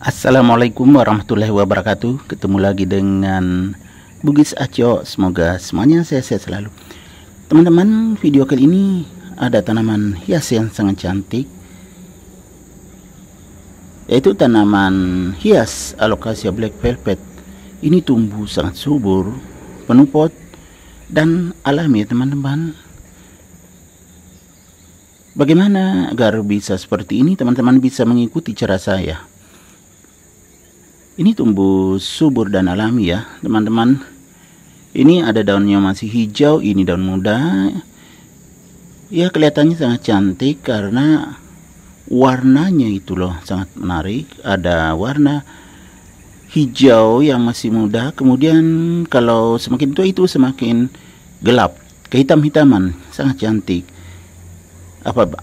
Assalamualaikum warahmatullahi wabarakatuh. Ketemu lagi dengan Bugis Aco. Semoga semuanya sehat-sehat selalu. Teman-teman, video kali ini ada tanaman hias yang sangat cantik, yaitu tanaman hias Alocasia Black Velvet. Ini tumbuh sangat subur, penuh pot dan alami ya teman-teman. Bagaimana agar bisa seperti ini? Teman-teman bisa mengikuti cara saya. Ini tumbuh subur dan alami ya teman-teman. Ini ada daunnya masih hijau, ini daun muda. Ya kelihatannya sangat cantik karena warnanya itu loh sangat menarik. Ada warna hijau yang masih muda, kemudian kalau semakin tua itu semakin gelap, kehitam-hitaman, sangat cantik.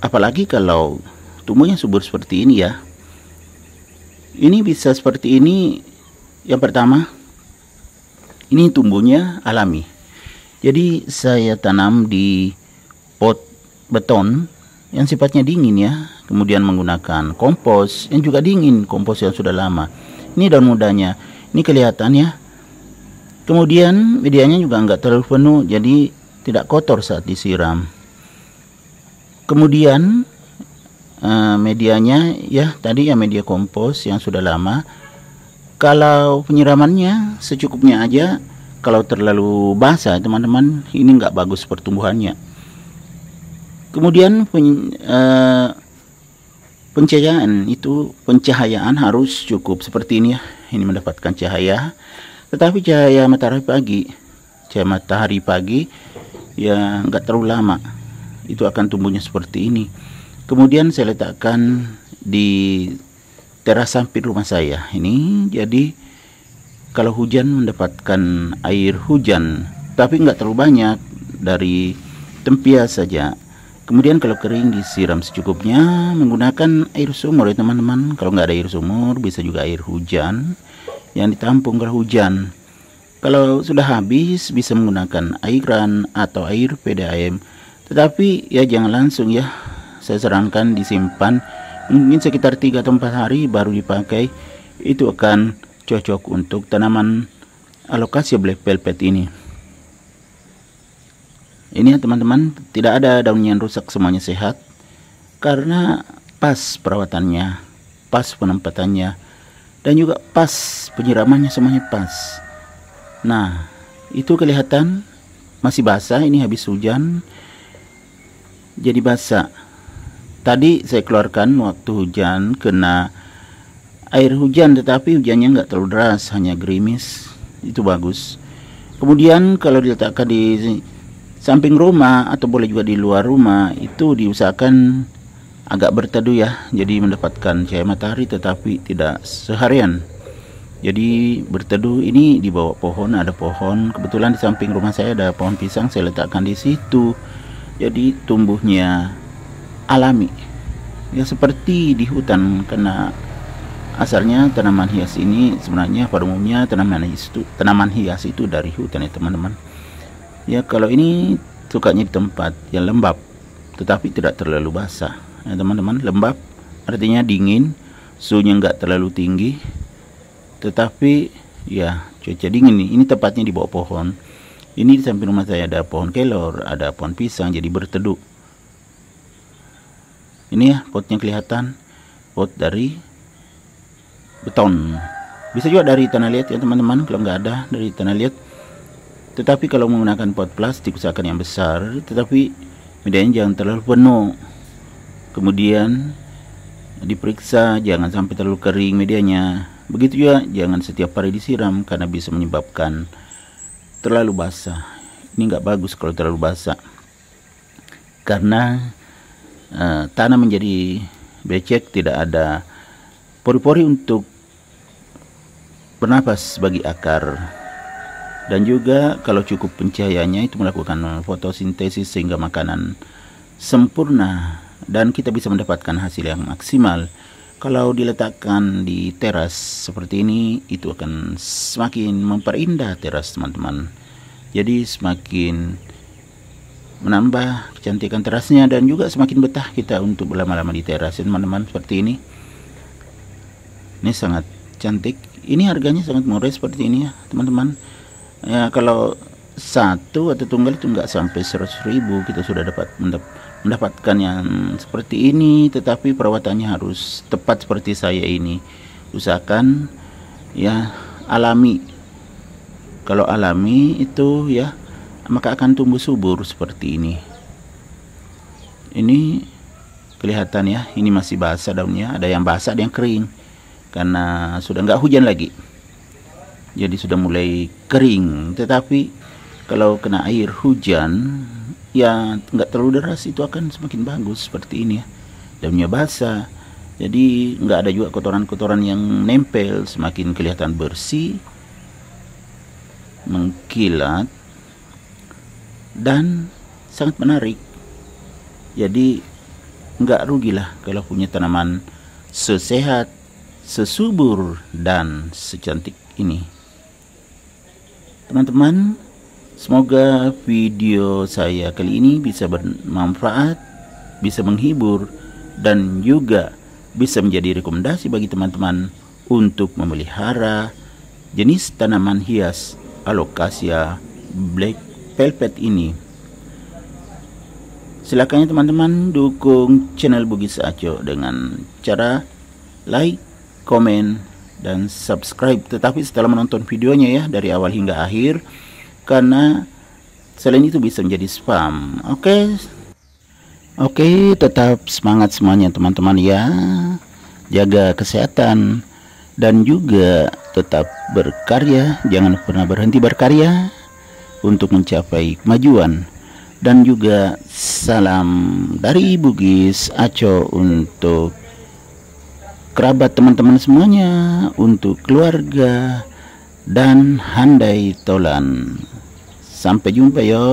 Apalagi kalau tumbuhnya subur seperti ini ya. Ini bisa seperti ini. Yang pertama, ini tumbuhnya alami. Jadi saya tanam di pot beton yang sifatnya dingin ya. Kemudian menggunakan kompos yang juga dingin, kompos yang sudah lama. Ini daun mudanya, ini kelihatan ya. Kemudian medianya juga enggak terlalu penuh, jadi tidak kotor saat disiram. Kemudian medianya ya tadi ya media kompos yang sudah lama. Kalau penyiramannya secukupnya aja. Kalau terlalu basah teman-teman, ini nggak bagus pertumbuhannya. Kemudian pencahayaan harus cukup seperti ini ya. Ini mendapatkan cahaya, tetapi cahaya matahari pagi ya nggak terlalu lama, itu akan tumbuhnya seperti ini. Kemudian saya letakkan di teras samping rumah saya ini. Jadi kalau hujan mendapatkan air hujan, tapi nggak terlalu banyak, dari tempias saja. Kemudian kalau kering disiram secukupnya menggunakan air sumur ya teman-teman. Kalau nggak ada air sumur bisa juga air hujan yang ditampung kalau hujan. Kalau sudah habis bisa menggunakan airan atau air PDAM. Tetapi ya jangan langsung ya. Saya sarankan disimpan mungkin sekitar 3 atau 4 hari baru dipakai. Itu akan cocok untuk tanaman Alocasia Black Velvet ini. Ini ya teman-teman, tidak ada daunnya yang rusak, semuanya sehat karena pas perawatannya, pas penempatannya, dan juga pas penyiramannya, semuanya pas. Nah, itu kelihatan masih basah, ini habis hujan jadi basah. Tadi saya keluarkan waktu hujan, kena air hujan, tetapi hujannya nggak terlalu deras, hanya gerimis, itu bagus. Kemudian kalau diletakkan di samping rumah atau boleh juga di luar rumah, itu diusahakan agak berteduh ya, jadi mendapatkan cahaya matahari tetapi tidak seharian. Jadi berteduh. Ini di bawah pohon, ada pohon, kebetulan di samping rumah saya ada pohon pisang, saya letakkan di situ. Jadi tumbuhnya alami ya seperti di hutan, karena asalnya tanaman hias ini sebenarnya pada umumnya tanaman hias itu dari hutan ya teman-teman. Ya kalau ini sukanya di tempat yang lembab tetapi tidak terlalu basah ya teman-teman. Lembab artinya dingin, suhunya enggak terlalu tinggi, tetapi ya cuaca dingin nih. Ini tepatnya di bawah pohon. Ini di samping rumah saya ada pohon kelor, ada pohon pisang, jadi berteduh. Ini ya potnya kelihatan, pot dari beton. Bisa juga dari tanah liat ya teman-teman, kalau nggak ada dari tanah liat. Tetapi kalau menggunakan pot plastik usahakan yang besar, tetapi medianya jangan terlalu penuh. Kemudian diperiksa jangan sampai terlalu kering medianya. Begitu juga jangan setiap hari disiram karena bisa menyebabkan terlalu basah. Ini nggak bagus kalau terlalu basah, karena tanah menjadi becek, tidak ada pori-pori untuk bernapas bagi akar. Dan juga kalau cukup pencahayaannya itu melakukan fotosintesis sehingga makanan sempurna dan kita bisa mendapatkan hasil yang maksimal. Kalau diletakkan di teras seperti ini, itu akan semakin memperindah teras teman-teman. Jadi semakin menambah kecantikan terasnya dan juga semakin betah kita untuk berlama-lama di teras teman-teman seperti ini. Ini sangat cantik. Ini harganya sangat murah seperti ini ya teman-teman. Ya kalau satu atau tunggal itu nggak sampai 100.000 kita sudah mendapatkan yang seperti ini, tetapi perawatannya harus tepat seperti saya ini. Usahakan ya alami. Kalau alami itu ya maka akan tumbuh subur seperti ini. Ini kelihatan ya, ini masih basah daunnya, ada yang basah ada yang kering karena sudah nggak hujan lagi, jadi sudah mulai kering. Tetapi kalau kena air hujan ya nggak terlalu deras, itu akan semakin bagus seperti ini ya. Daunnya basah, jadi nggak ada juga kotoran-kotoran yang nempel, semakin kelihatan bersih, mengkilat, dan sangat menarik. Jadi nggak rugilah kalau punya tanaman sesehat, sesubur, dan secantik ini. Teman-teman, semoga video saya kali ini bisa bermanfaat, bisa menghibur, dan juga bisa menjadi rekomendasi bagi teman-teman untuk memelihara jenis tanaman hias Alocasia Black Velvet ini. Silakan ya teman-teman dukung channel Bugis Aco dengan cara like, komen, dan subscribe. Tetapi setelah menonton videonya ya dari awal hingga akhir, karena selain itu bisa menjadi spam. Oke, tetap semangat semuanya teman-teman ya. Jaga kesehatan dan juga tetap berkarya, jangan pernah berhenti berkarya untuk mencapai kemajuan. Dan juga salam dari Bugis Aco untuk kerabat teman-teman semuanya, untuk keluarga dan handai tolan. Sampai jumpa yo.